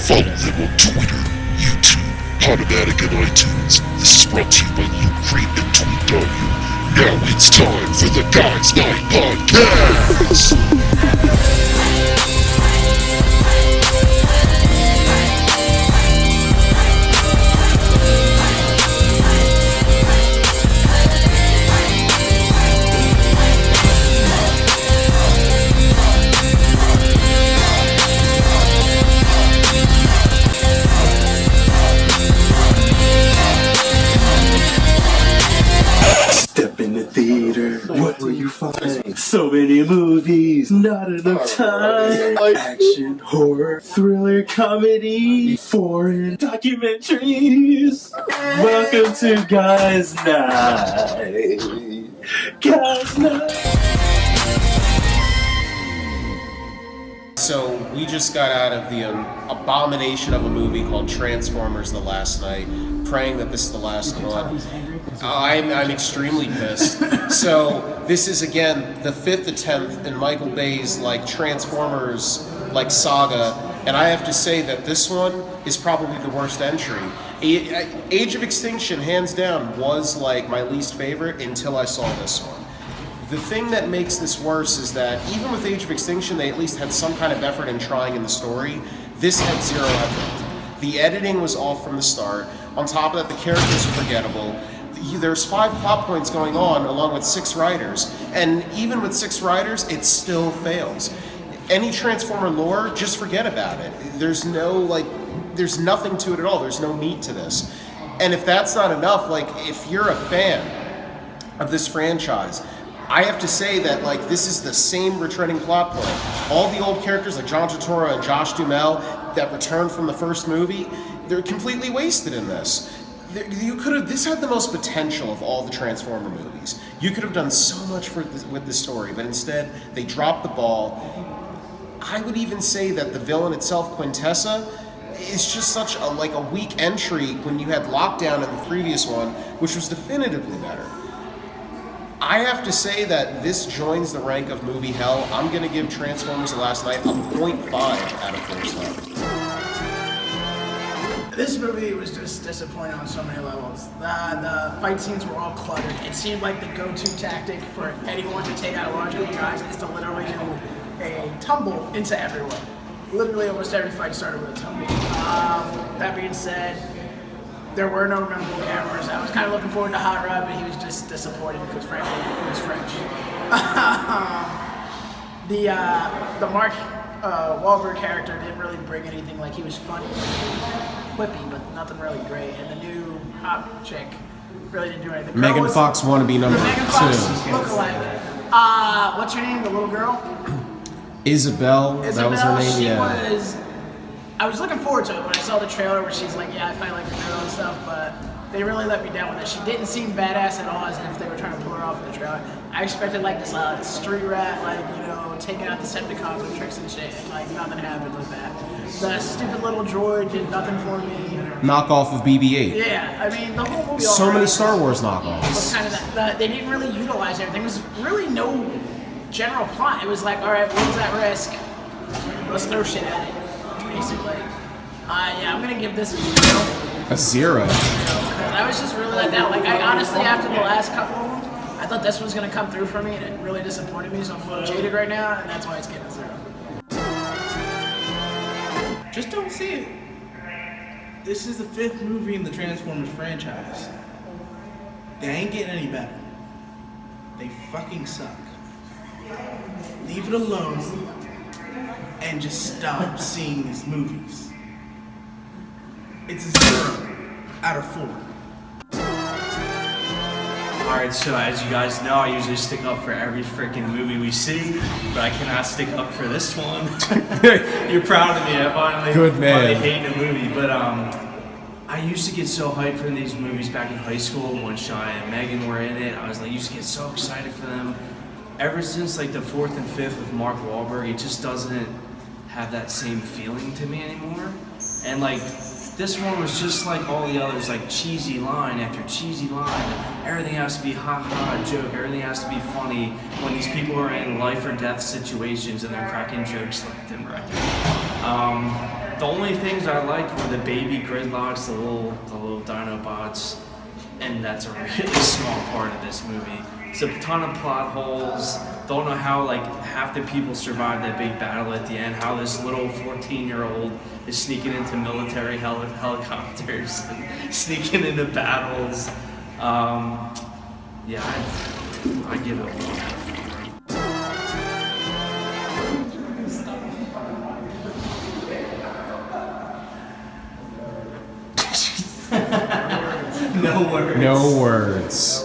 Follow them on Twitter, YouTube, Automatic, and iTunes. This is brought to you by LootCrate.com. Now it's time for the Guys Night Podcast! What will you find? So many movies, not enough time. Action, horror, thriller, comedy, foreign documentaries. Welcome to Guys Night. Guys Night. So we just got out of the abomination of a movie called Transformers: The Last Night, praying that this is the last one. I'm extremely pissed. So this is again the 5th attempt in Michael Bay's Transformers saga, and I have to say that this one is probably the worst entry. Age of Extinction, hands down, was my least favorite until I saw this one. The thing that makes this worse is that even with Age of Extinction, they at least had some kind of effort in trying in the story. This had zero effort. The editing was off from the start. On top of that, the characters are forgettable. There's 5 plot points going on along with 6 writers, and even with 6 writers, it still fails. Any Transformer lore, just forget about it. There's there's nothing to it at all. There's no meat to this. And if that's not enough, if you're a fan of this franchise, I have to say that this is the same returning plot point. All the old characters like John Turturro and Josh Duhamel that returned from the first movie, they're completely wasted in this. This had the most potential of all the Transformer movies. You could have done so much with this story, but instead they dropped the ball. I would even say that the villain itself, Quintessa, is just such a weak entry when you had Lockdown in the previous one, which was definitively better. I have to say that this joins the rank of movie hell. I'm going to give Transformers: The Last Night a 0.5 out of 4 stars. This movie was just disappointing on so many levels. The fight scenes were all cluttered. It seemed like the go-to tactic for anyone to take out a large group of guys is to literally do a tumble into everyone. Literally almost every fight started with a tumble. That being said, there were no memorable cameras. I was kind of looking forward to Hot Rod, but he was just disappointing because frankly, he was French. The Mark Wahlberg character didn't really bring anything. He was funny, quippy, but nothing really great. And the new hot chick really didn't do anything. Megan Fox wannabe number 2. Megan Fox lookalike. What's her name? The little girl? Isabel, that was her name. I was looking forward to it when I saw the trailer where she's like, yeah, I fight like a girl and stuff, but they really let me down with it. She didn't seem badass at all, as if they were trying to pull her off in the trailer. I expected this street rat, taking out the Decepticons with tricks and shit, and nothing happened with that. The stupid little droid did nothing for me. Knockoff of BB-8. Yeah, I mean, the whole movie. So many Star Wars knockoffs. Was kind of that. They didn't really utilize everything. There was really no general plot. It was all right, what's that risk? Let's throw shit at it. Basically. I'm gonna give this a 0. A 0? I was just really let down. I honestly, after the last couple of them, I thought this was gonna come through for me, and it really disappointed me, so I'm a little jaded right now, and that's why it's getting a 0. Just don't see it. This is the 5th movie in the Transformers franchise. They ain't getting any better. They fucking suck. Leave it alone and just stop seeing these movies. It's a 0 out of 4. Alright, so as you guys know, I usually stick up for every freaking movie we see, but I cannot stick up for this one. You're proud of me, I finally Good man. hate the movie, but I used to get so hyped for these movies back in high school when Shia and Megan were in it. I was used to get so excited for them. Ever since the 4th and 5th with Mark Wahlberg, it just doesn't have that same feeling to me anymore. And this one was just like all the others, cheesy line after cheesy line. Everything has to be ha-ha joke, everything has to be funny when these people are in life or death situations and they're cracking jokes left and right. The only things I liked were the baby gridlocks, the little Dinobots, and that's a really small part of this movie. It's a ton of plot holes. Don't know how like half the people survived that big battle at the end. How this little 14-year-old is sneaking into military helicopters, and sneaking into battles. Yeah, I give it a 1. No words. No words.